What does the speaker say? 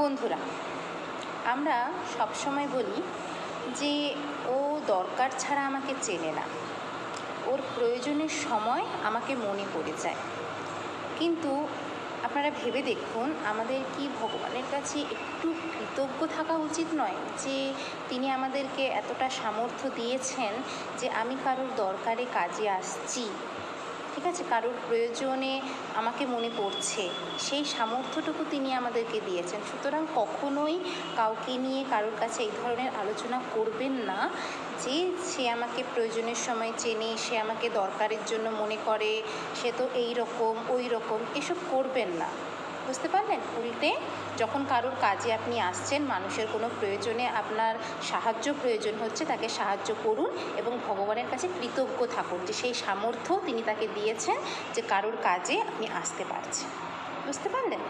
বন্ধুরা, আমরা সবসময় বলি যে ও দরকার ছাড়া আমাকে চেনে না, ওর প্রয়োজনের সময় আমাকে মনে পড়ে যায়। কিন্তু আপনারা ভেবে দেখুন, আমাদের কি ভগবানের কাছে একটু কৃতজ্ঞ থাকা উচিত নয় যে তিনি আমাদেরকে এতটা সামর্থ্য দিয়েছেন যে আমি কারোর দরকারে কাজে আসছি, ঠিক আছে, কারোর প্রয়োজনে আমাকে মনে পড়ছে, সেই সামর্থ্যটুকু তিনি আমাদেরকে দিয়েছেন। সুতরাং কখনোই কাউকে নিয়ে কারোর কাছে এই ধরনের আলোচনা করবেন না যে সে আমাকে প্রয়োজনের সময় চেনে, সে আমাকে দরকারের জন্য মনে করে, সে তো এই রকম ওই রকম, এসব করবেন না। বুঝতে পারলেন? উল্টে যখন কারোর কাজে আপনি আসছেন, মানুষের কোনো প্রয়োজনে আপনার সাহায্য প্রয়োজন হচ্ছে, তাকে সাহায্য করুন এবং ভগবানের কাছে কৃতজ্ঞ থাকুন যে সেই সামর্থ্য তিনি তাকে দিয়েছেন যে কারোর কাজে আপনি আসতে পারছেন। বুঝতে পারলেন?